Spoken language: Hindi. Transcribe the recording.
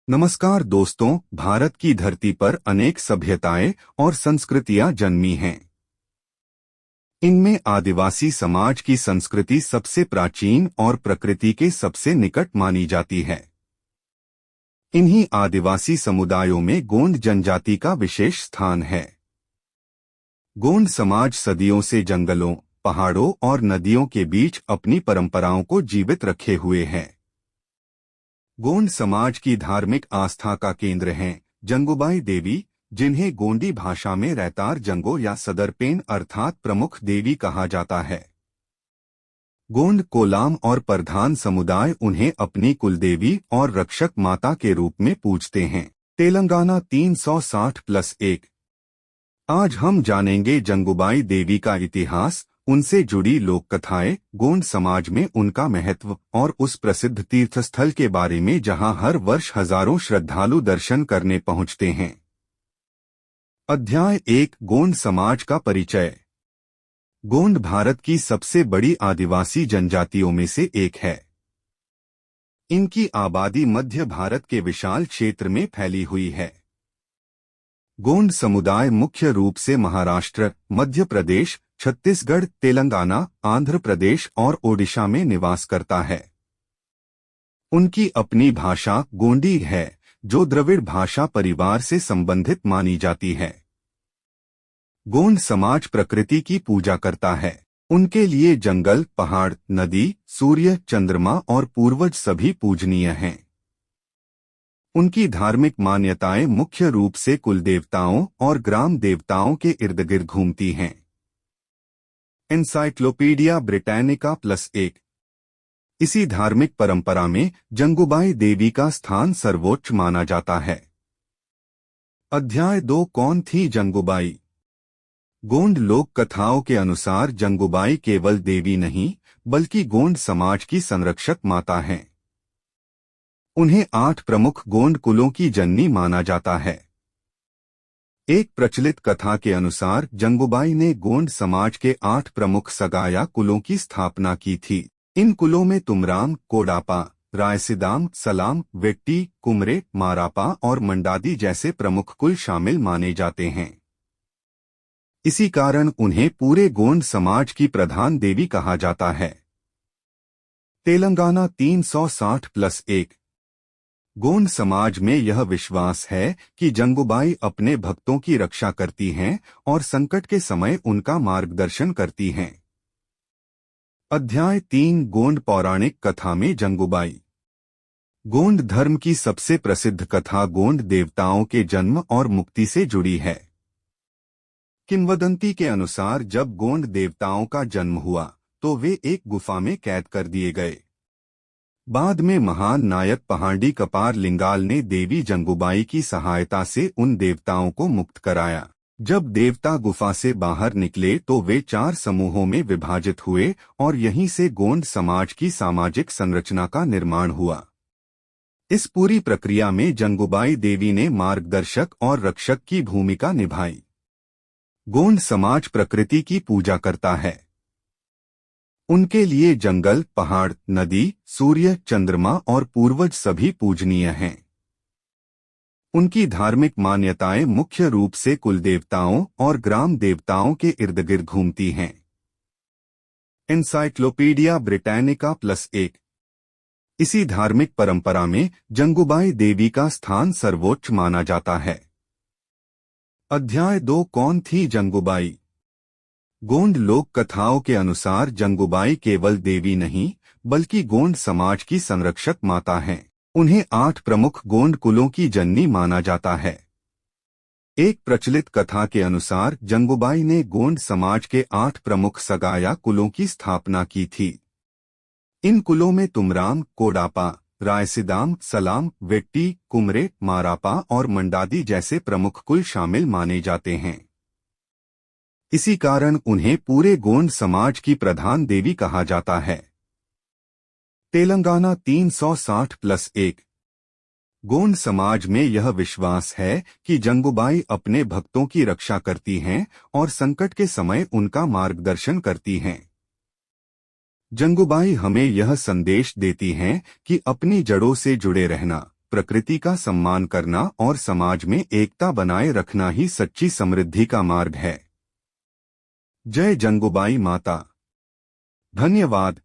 नमस्कार दोस्तों, भारत की धरती पर अनेक सभ्यताएं और संस्कृतियां जन्मी हैं। इनमें आदिवासी समाज की संस्कृति सबसे प्राचीन और प्रकृति के सबसे निकट मानी जाती है। इन्हीं आदिवासी समुदायों में गोंड जनजाति का विशेष स्थान है। गोंड समाज सदियों से जंगलों, पहाड़ों और नदियों के बीच अपनी परंपराओं को जीवित रखे हुए है। गोंड समाज की धार्मिक आस्था का केंद्र हैं जंगुबाई देवी, जिन्हें गोंडी भाषा में रैतार जंगो या सदरपेन अर्थात प्रमुख देवी कहा जाता है। गोंड कोलाम और प्रधान समुदाय उन्हें अपनी कुलदेवी और रक्षक माता के रूप में पूजते हैं। तेलंगाना 360+1। आज हम जानेंगे जंगुबाई देवी का इतिहास, उनसे जुड़ी लोक कथाएं, गोंड समाज में उनका महत्व और उस प्रसिद्ध तीर्थस्थल के बारे में जहां हर वर्ष हजारों श्रद्धालु दर्शन करने पहुंचते हैं। अध्याय 1, गोंड समाज का परिचय। गोंड भारत की सबसे बड़ी आदिवासी जनजातियों में से एक है। इनकी आबादी मध्य भारत के विशाल क्षेत्र में फैली हुई है। गोंड समुदाय मुख्य रूप से महाराष्ट्र, मध्य प्रदेश, छत्तीसगढ़, तेलंगाना, आंध्र प्रदेश और ओडिशा में निवास करता है। उनकी अपनी भाषा गोंडी है, जो द्रविड़ भाषा परिवार से संबंधित मानी जाती है। गोंड समाज प्रकृति की पूजा करता है। उनके लिए जंगल, पहाड़, नदी, सूर्य, चंद्रमा और पूर्वज सभी पूजनीय हैं। उनकी धार्मिक मान्यताएं मुख्य रूप से कुल देवताओं और ग्राम देवताओं के इर्द गिर्द घूमती हैं। Encyclopedia Britannica +1। इसी धार्मिक परंपरा में जंगुबाई देवी का स्थान सर्वोच्च माना जाता है। अध्याय 2, कौन थी जंगुबाई? गोंड लोक कथाओं के अनुसार जंगुबाई केवल देवी नहीं, बल्कि गोंड समाज की संरक्षक माता हैं। उन्हें 8 प्रमुख गोंड कुलों की जननी माना जाता है। एक प्रचलित कथा के अनुसार जंगुबाई ने गोंड समाज के 8 प्रमुख सगाया कुलों की स्थापना की थी। इन कुलों में तुमराम, कोडापा, रायसिदाम, सलाम, वेट्टी, कुमरे, मारापा और मंडादी जैसे प्रमुख कुल शामिल माने जाते हैं। इसी कारण उन्हें पूरे गोंड समाज की प्रधान देवी कहा जाता है। तेलंगाना 360+1। गोंड समाज में यह विश्वास है कि जंगुबाई अपने भक्तों की रक्षा करती हैं और संकट के समय उनका मार्गदर्शन करती हैं। अध्याय 3, गोंड पौराणिक कथा में जंगुबाई। गोंड धर्म की सबसे प्रसिद्ध कथा गोंड देवताओं के जन्म और मुक्ति से जुड़ी है। किंवदंती के अनुसार जब गोंड देवताओं का जन्म हुआ तो वे एक गुफा में कैद कर दिए गए। बाद में महान नायक पहाड़ी कपार लिंगाल ने देवी जंगुबाई की सहायता से उन देवताओं को मुक्त कराया। जब देवता गुफा से बाहर निकले तो वे 4 समूहों में विभाजित हुए और यहीं से गोंड समाज की सामाजिक संरचना का निर्माण हुआ। इस पूरी प्रक्रिया में जंगुबाई देवी ने मार्गदर्शक और रक्षक की भूमिका निभाई। गोंड समाज प्रकृति की पूजा करता है। उनके लिए जंगल, पहाड़, नदी, सूर्य, चंद्रमा और पूर्वज सभी पूजनीय हैं। उनकी धार्मिक मान्यताएं मुख्य रूप से कुल देवताओं और ग्राम देवताओं के इर्द गिर्द घूमती हैं। Encyclopedia Britannica +1। इसी धार्मिक परंपरा में जंगुबाई देवी का स्थान सर्वोच्च माना जाता है। अध्याय 2, कौन थी जंगुबाई? गोंड लोक कथाओं के अनुसार जंगुबाई केवल देवी नहीं, बल्कि गोंड समाज की संरक्षक माता हैं। उन्हें 8 प्रमुख गोंड कुलों की जननी माना जाता है। एक प्रचलित कथा के अनुसार जंगुबाई ने गोंड समाज के 8 प्रमुख सगाया कुलों की स्थापना की थी। इन कुलों में तुमराम, कोडापा, रायसिदाम, सलाम, वेट्टी, कुमरे, मारापा और मंडादी जैसे प्रमुख कुल शामिल माने जाते हैं। इसी कारण उन्हें पूरे गोंड समाज की प्रधान देवी कहा जाता है। तेलंगाना 360+1। गोंड समाज में यह विश्वास है कि जंगुबाई अपने भक्तों की रक्षा करती हैं और संकट के समय उनका मार्गदर्शन करती हैं। जंगुबाई हमें यह संदेश देती हैं कि अपनी जड़ों से जुड़े रहना, प्रकृति का सम्मान करना और समाज में एकता बनाए रखना ही सच्ची समृद्धि का मार्ग है। जय जंगुबाई माता। धन्यवाद।